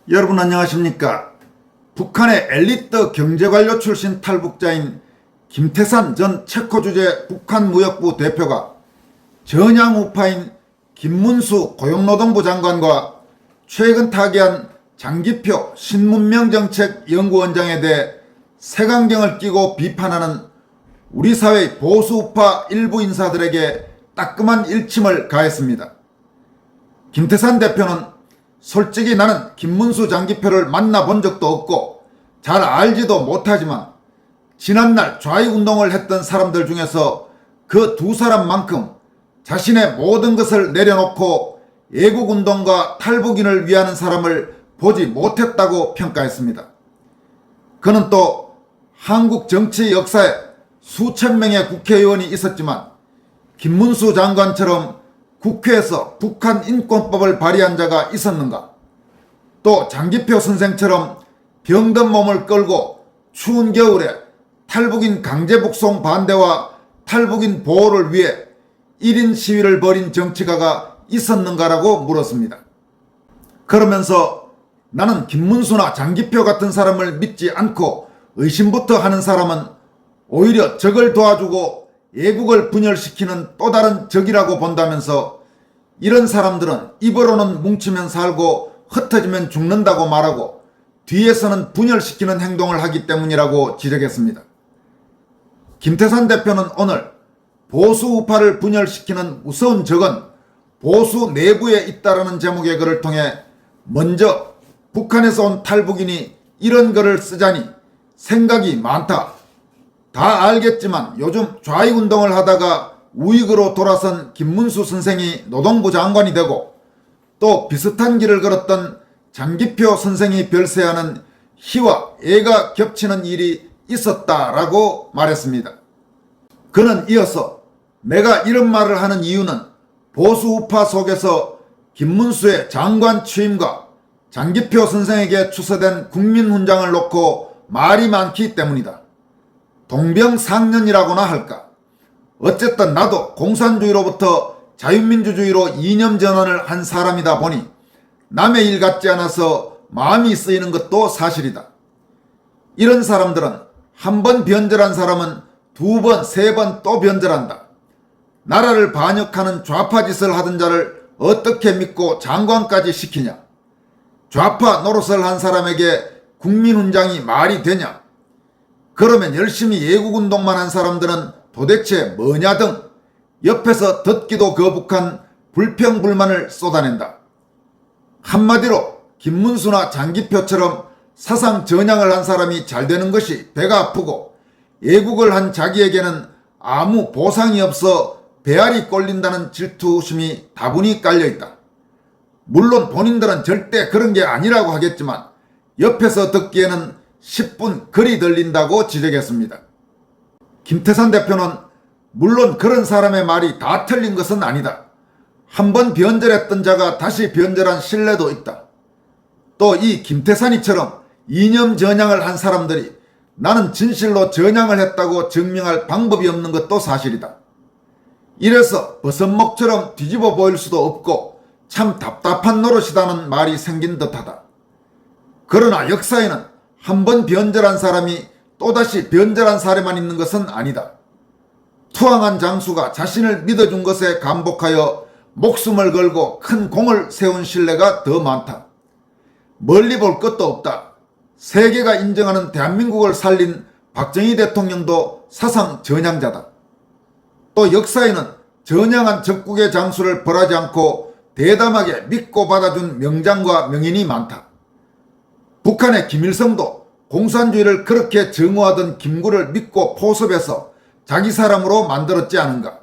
여러분 안녕하십니까? 북한의 엘리트 경제관료 출신 탈북자인 김태산 전 체코 주재 북한무역부 대표가 전향 우파인 김문수 고용노동부 장관과 최근 타계한 장기표 신문명정책연구원장에 대해 색안경을 끼고 비판하는 우리 사회의 보수우파 일부 인사들에게 따끔한 일침을 가했습니다. 김태산 대표는 솔직히 나는 김문수 장기표를 만나본 적도 없고 잘 알지도 못하지만 지난날 좌익운동을 했던 사람들 중에서 그 두 사람만큼 자신의 모든 것을 내려놓고 애국운동과 탈북인을 위하는 사람을 보지 못했다고 평가했습니다. 그는 또 한국 정치 역사에 수천 명의 국회의원이 있었지만 김문수 장관처럼 국회에서 북한 인권법을 발의한 자가 있었는가? 또 장기표 선생처럼 병든 몸을 끌고 추운 겨울에 탈북인 강제 북송 반대와 탈북인 보호를 위해 1인 시위를 벌인 정치가가 있었는가라고 물었습니다. 그러면서 나는 김문수나 장기표 같은 사람을 믿지 않고 의심부터 하는 사람은 오히려 적을 도와주고 애국을 분열시키는 또 다른 적이라고 본다면서 이런 사람들은 입으로는 뭉치면 살고 흩어지면 죽는다고 말하고 뒤에서는 분열시키는 행동을 하기 때문이라고 지적했습니다. 김태산 대표는 오늘 보수 우파를 분열시키는 무서운 적은 보수 내부에 있다라는 제목의 글을 통해 먼저 북한에서 온 탈북인이 이런 글을 쓰자니 생각이 많다. 다 알겠지만 요즘 좌익운동을 하다가 우익으로 돌아선 김문수 선생이 노동부 장관이 되고 또 비슷한 길을 걸었던 장기표 선생이 별세하는 희와 애가 겹치는 일이 있었다라고 말했습니다. 그는 이어서 내가 이런 말을 하는 이유는 보수 우파 속에서 김문수의 장관 취임과 장기표 선생에게 추서된 국민훈장을 놓고 말이 많기 때문이다. 동병상련이라고나 할까. 어쨌든 나도 공산주의로부터 자유민주주의로 이념 전환을 한 사람이다 보니 남의 일 같지 않아서 마음이 쓰이는 것도 사실이다. 이런 사람들은 한 번 변절한 사람은 두 번, 세 번 또 변절한다. 나라를 반역하는 좌파 짓을 하던 자를 어떻게 믿고 장관까지 시키냐. 좌파 노릇을 한 사람에게 국민훈장이 말이 되냐. 그러면 열심히 애국운동만 한 사람들은 도대체 뭐냐 등 옆에서 듣기도 거북한 불평불만을 쏟아낸다. 한마디로 김문수나 장기표처럼 사상 전향을 한 사람이 잘 되는 것이 배가 아프고 애국을 한 자기에게는 아무 보상이 없어 배알이 꼴린다는 질투심이 다분히 깔려있다. 물론 본인들은 절대 그런 게 아니라고 하겠지만 옆에서 듣기에는 10분 글이 들린다고 지적했습니다. 김태산 대표는 물론 그런 사람의 말이 다 틀린 것은 아니다. 한번 변절했던 자가 다시 변절한 신뢰도 있다. 또 이 김태산이처럼 이념 전향을 한 사람들이 나는 진실로 전향을 했다고 증명할 방법이 없는 것도 사실이다. 이래서 버섯목처럼 뒤집어 보일 수도 없고 참 답답한 노릇이다는 말이 생긴 듯하다. 그러나 역사에는 한번 변절한 사람이 또다시 변절한 사례만 있는 것은 아니다. 투항한 장수가 자신을 믿어준 것에 감복하여 목숨을 걸고 큰 공을 세운 신뢰가 더 많다. 멀리 볼 것도 없다. 세계가 인정하는 대한민국을 살린 박정희 대통령도 사상 전향자다. 또 역사에는 전향한 적국의 장수를 벌하지 않고 대담하게 믿고 받아준 명장과 명인이 많다. 북한의 김일성도 공산주의를 그렇게 증오하던 김구를 믿고 포섭해서 자기 사람으로 만들었지 않은가.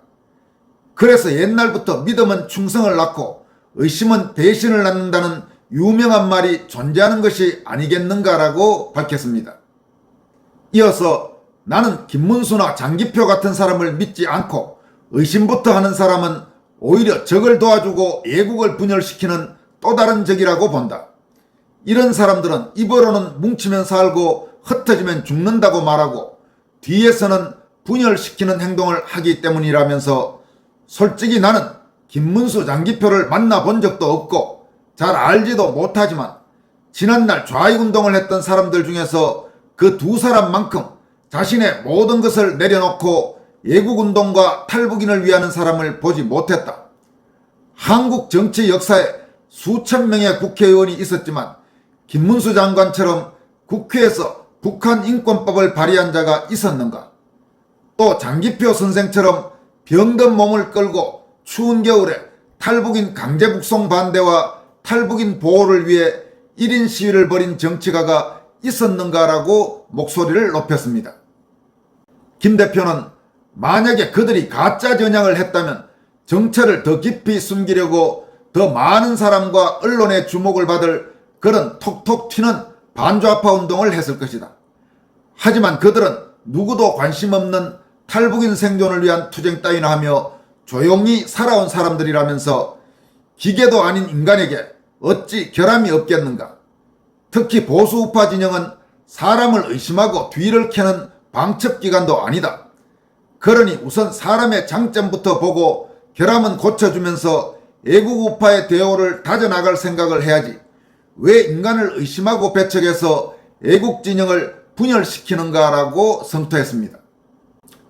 그래서 옛날부터 믿음은 충성을 낳고 의심은 배신을 낳는다는 유명한 말이 존재하는 것이 아니겠는가라고 밝혔습니다. 이어서 나는 김문수나 장기표 같은 사람을 믿지 않고 의심부터 하는 사람은 오히려 적을 도와주고 애국을 분열시키는 또 다른 적이라고 본다. 이런 사람들은 입으로는 뭉치면 살고 흩어지면 죽는다고 말하고 뒤에서는 분열시키는 행동을 하기 때문이라면서 솔직히 나는 김문수 장기표를 만나본 적도 없고 잘 알지도 못하지만 지난날 좌익운동을 했던 사람들 중에서 그 두 사람만큼 자신의 모든 것을 내려놓고 애국운동과 탈북인을 위하는 사람을 보지 못했다. 한국 정치 역사에 수천 명의 국회의원이 있었지만 김문수 장관처럼 국회에서 북한 인권법을 발의한 자가 있었는가? 또 장기표 선생처럼 병든 몸을 끌고 추운 겨울에 탈북인 강제 북송 반대와 탈북인 보호를 위해 1인 시위를 벌인 정치가가 있었는가라고 목소리를 높였습니다. 김 대표는 만약에 그들이 가짜 전향을 했다면 정체를 더 깊이 숨기려고 더 많은 사람과 언론의 주목을 받을 그런 톡톡 튀는 반좌파 운동을 했을 것이다. 하지만 그들은 누구도 관심 없는 탈북인 생존을 위한 투쟁 따위나 하며 조용히 살아온 사람들이라면서 기계도 아닌 인간에게 어찌 결함이 없겠는가. 특히 보수 우파 진영은 사람을 의심하고 뒤를 캐는 방첩기관도 아니다. 그러니 우선 사람의 장점부터 보고 결함은 고쳐주면서 애국 우파의 대오를 다져나갈 생각을 해야지 왜 인간을 의심하고 배척해서 애국 진영을 분열시키는가라고 성토했습니다.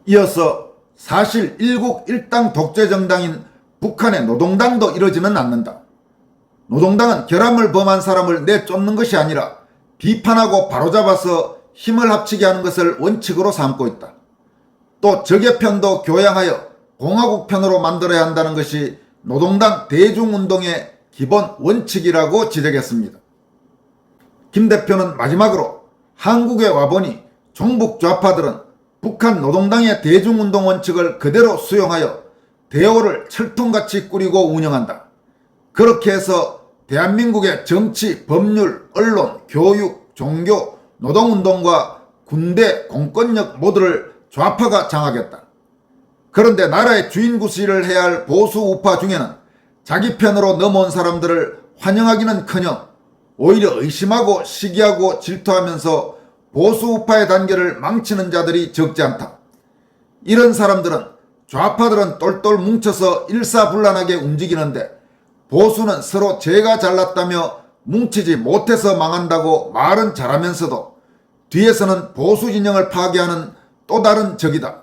이어서 사실 일국 일당 독재 정당인 북한의 노동당도 이러지는 않는다. 노동당은 결함을 범한 사람을 내쫓는 것이 아니라 비판하고 바로잡아서 힘을 합치게 하는 것을 원칙으로 삼고 있다. 또 적의 편도 교양하여 공화국 편으로 만들어야 한다는 것이 노동당 대중운동의 기본 원칙이라고 지적했습니다. 김 대표는 마지막으로 한국에 와보니 종북 좌파들은 북한 노동당의 대중운동 원칙을 그대로 수용하여 대오를 철통같이 꾸리고 운영한다. 그렇게 해서 대한민국의 정치, 법률, 언론, 교육, 종교, 노동운동과 군대, 공권력 모두를 좌파가 장악했다. 그런데 나라의 주인구시를 해야 할 보수 우파 중에는 자기 편으로 넘어온 사람들을 환영하기는커녕 오히려 의심하고 시기하고 질투하면서 보수 우파의 단계를 망치는 자들이 적지 않다. 이런 사람들은 좌파들은 똘똘 뭉쳐서 일사불란하게 움직이는데 보수는 서로 제가 잘났다며 뭉치지 못해서 망한다고 말은 잘하면서도 뒤에서는 보수 진영을 파괴하는 또 다른 적이다.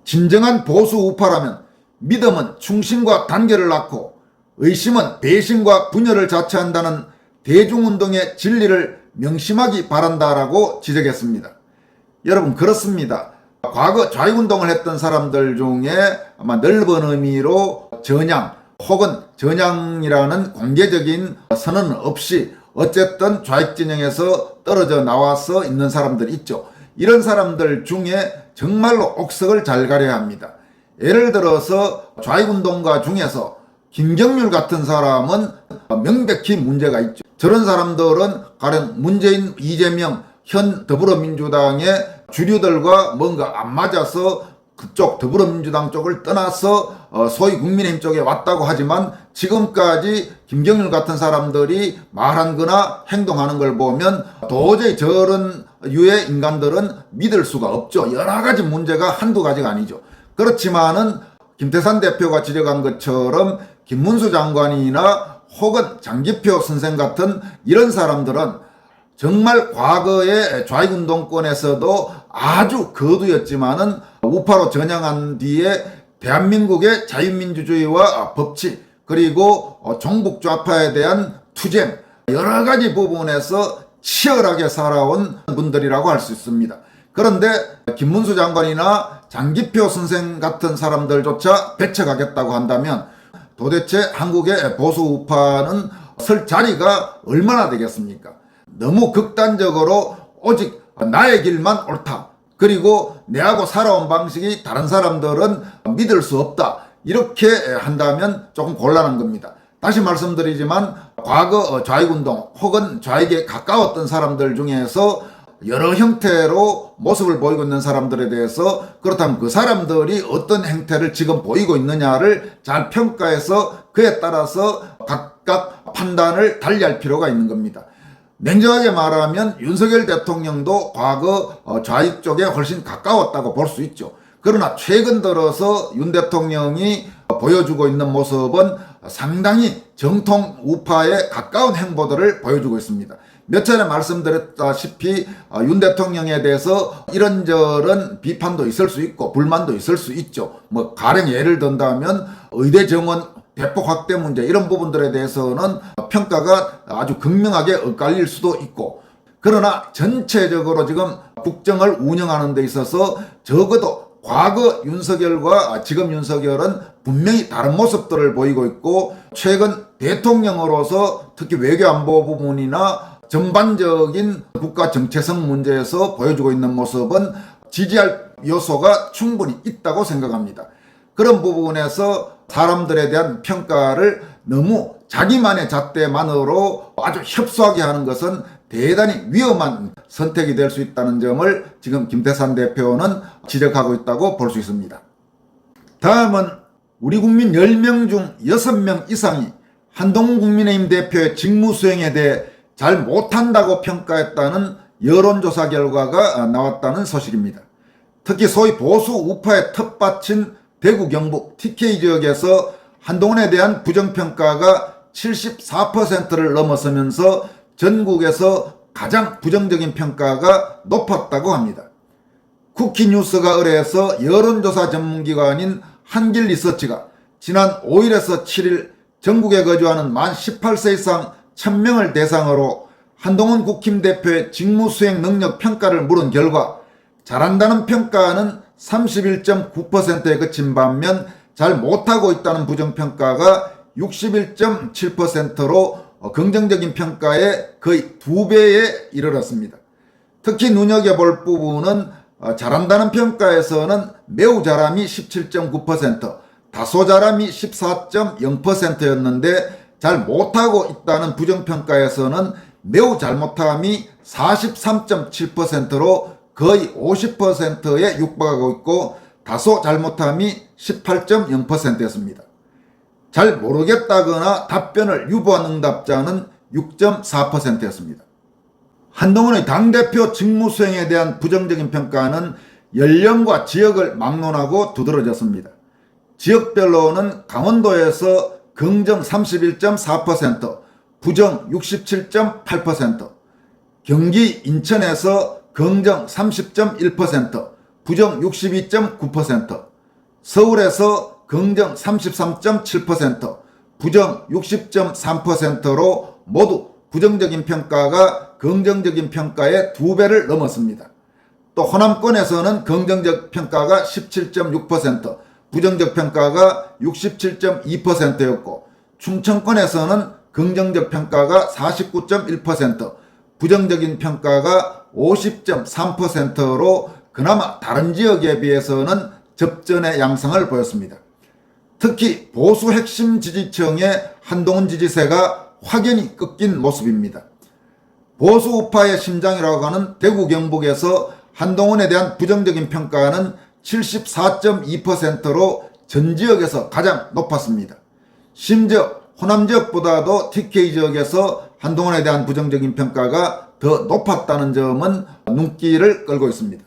진정한 보수 우파라면 믿음은 충신과 단결을 낳고 의심은 배신과 분열을 자처한다는 대중운동의 진리를 명심하기 바란다라고 지적했습니다. 여러분 그렇습니다. 과거 좌익운동을 했던 사람들 중에 아마 넓은 의미로 전향 혹은 전향이라는 공개적인 선언은 없이 어쨌든 좌익 진영에서 떨어져 나와서 있는 사람들이 있죠. 이런 사람들 중에 정말로 옥석을 잘 가려야 합니다. 예를 들어서 좌익운동가 중에서 김경률 같은 사람은 명백히 문제가 있죠. 저런 사람들은 가령 문재인, 이재명, 현 더불어민주당의 주류들과 뭔가 안 맞아서 그쪽 더불어민주당 쪽을 떠나서 소위 국민의힘 쪽에 왔다고 하지만 지금까지 김경률 같은 사람들이 말한 거나 행동하는 걸 보면 도저히 저런 유의 인간들은 믿을 수가 없죠. 여러 가지 문제가 한두 가지가 아니죠. 그렇지만은 김태산 대표가 지적한 것처럼 김문수 장관이나 혹은 장기표 선생 같은 이런 사람들은 정말 과거의 좌익운동권에서도 아주 거두였지만은 우파로 전향한 뒤에 대한민국의 자유민주주의와 법치 그리고 종북 좌파에 대한 투쟁 여러 가지 부분에서 치열하게 살아온 분들이라고 할 수 있습니다. 그런데 김문수 장관이나 장기표 선생 같은 사람들조차 배척하겠다고 한다면 도대체 한국의 보수 우파는 설 자리가 얼마나 되겠습니까? 너무 극단적으로 오직 나의 길만 옳다. 그리고 내하고 살아온 방식이 다른 사람들은 믿을 수 없다. 이렇게 한다면 조금 곤란한 겁니다. 다시 말씀드리지만 과거 좌익운동 혹은 좌익에 가까웠던 사람들 중에서 여러 형태로 모습을 보이고 있는 사람들에 대해서 그렇다면 그 사람들이 어떤 행태를 지금 보이고 있느냐를 잘 평가해서 그에 따라서 각각 판단을 달리할 필요가 있는 겁니다. 냉정하게 말하면 윤석열 대통령도 과거 좌익 쪽에 훨씬 가까웠다고 볼 수 있죠. 그러나 최근 들어서 윤 대통령이 보여주고 있는 모습은 상당히 정통 우파에 가까운 행보들을 보여주고 있습니다. 몇 차례 말씀드렸다시피 윤 대통령에 대해서 이런저런 비판도 있을 수 있고 불만도 있을 수 있죠. 뭐 가령 예를 든다면 의대 정원 대폭 확대 문제 이런 부분들에 대해서는 평가가 아주 극명하게 엇갈릴 수도 있고, 그러나 전체적으로 지금 국정을 운영하는 데 있어서 적어도 과거 윤석열과 지금 윤석열은 분명히 다른 모습들을 보이고 있고, 최근 대통령으로서 특히 외교안보 부분이나 전반적인 국가 정체성 문제에서 보여주고 있는 모습은 지지할 요소가 충분히 있다고 생각합니다. 그런 부분에서 사람들에 대한 평가를 너무 자기만의 잣대만으로 아주 협소하게 하는 것은 대단히 위험한 선택이 될 수 있다는 점을 지금 김태산 대표는 지적하고 있다고 볼 수 있습니다. 다음은 우리 국민 10명 중 6명 이상이 한동훈 국민의힘 대표의 직무 수행에 대해 잘 못한다고 평가했다는 여론조사 결과가 나왔다는 소식입니다. 특히 소위 보수 우파의 텃밭인 대구 경북 TK 지역에서 한동훈에 대한 부정평가가 74%를 넘어서면서 전국에서 가장 부정적인 평가가 높았다고 합니다. 쿠키뉴스가 의뢰해서 여론조사 전문기관인 한길리서치가 지난 5일에서 7일 전국에 거주하는 만 18세 이상 1000명을 대상으로 한동훈 국힘 대표의 직무수행 능력 평가를 물은 결과 잘한다는 평가는 31.9%에 그친 반면 잘 못하고 있다는 부정평가가 61.7%로 긍정적인 평가의 거의 2배에 이르렀습니다. 특히 눈여겨볼 부분은 잘한다는 평가에서는 매우 잘함이 17.9%, 다소 잘함이 14.0%였는데 잘 못하고 있다는 부정평가에서는 매우 잘못함이 43.7%로 거의 50%에 육박하고 있고, 다소 잘못함이 18.0%였습니다. 잘 모르겠다거나 답변을 유보한 응답자는 6.4%였습니다. 한동훈의 당대표 직무수행에 대한 부정적인 평가는 연령과 지역을 막론하고 두드러졌습니다. 지역별로는 강원도에서 긍정 31.4%, 부정 67.8%, 경기 인천에서 긍정 30.1%, 부정 62.9%, 서울에서 긍정 33.7%, 부정 60.3%로 모두 부정적인 평가가 긍정적인 평가의 2배를 넘었습니다. 또 호남권에서는 긍정적 평가가 17.6%, 부정적 평가가 67.2%였고, 충청권에서는 긍정적 평가가 49.1%, 부정적인 평가가 50.3%로 그나마 다른 지역에 비해서는 접전의 양상을 보였습니다. 특히 보수 핵심 지지층의 한동훈 지지세가 확연히 꺾인 모습입니다. 보수 우파의 심장이라고 하는 대구 경북에서 한동훈에 대한 부정적인 평가는 74.2%로 전 지역에서 가장 높았습니다. 심지어 호남 지역보다도 TK 지역에서 한동훈에 대한 부정적인 평가가 더 높았다는 점은 눈길을 끌고 있습니다.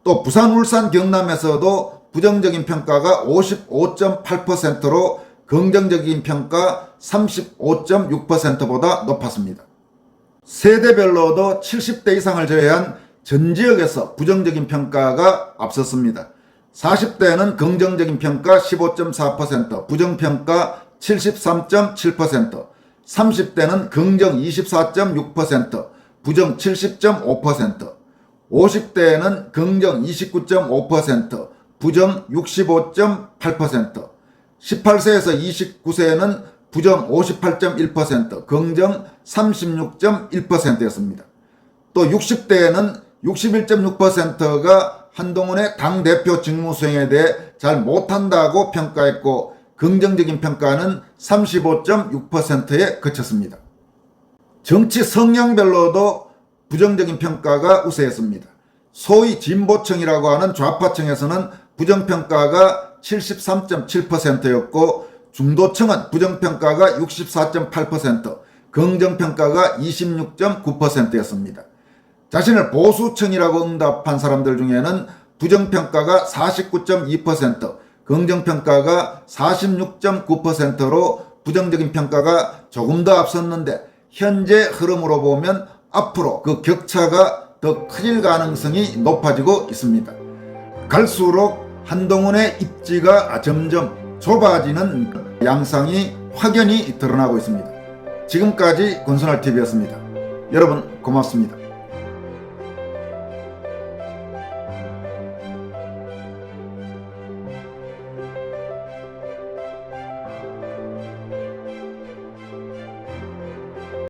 또 부산, 울산, 경남에서도 부정적인 평가가 55.8%로 긍정적인 평가 35.6%보다 높았습니다. 세대별로도 70대 이상을 제외한 전 지역에서 부정적인 평가가 앞섰습니다. 40대는 긍정적인 평가 15.4%, 부정평가 73.7%, 30대는 긍정 24.6%, 부정 70.5%, 50대에는 긍정 29.5%, 부정 65.8%, 18세에서 29세는 부정 58.1%, 긍정 36.1%였습니다. 또 60대에는 61.6%가 한동훈의 당대표 직무수행에 대해 잘 못한다고 평가했고, 긍정적인 평가는 35.6%에 그쳤습니다. 정치 성향별로도 부정적인 평가가 우세했습니다. 소위 진보층이라고 하는 좌파층에서는 부정평가가 73.7%였고, 중도층은 부정평가가 64.8%, 긍정평가가 26.9%였습니다. 자신을 보수층이라고 응답한 사람들 중에는 부정평가가 49.2%, 긍정평가가 46.9%로 부정적인 평가가 조금 더 앞섰는데 현재 흐름으로 보면 앞으로 그 격차가 더 커질 가능성이 높아지고 있습니다. 갈수록 한동훈의 입지가 점점 좁아지는 양상이 확연히 드러나고 있습니다. 지금까지 권순할TV였습니다. 여러분 고맙습니다.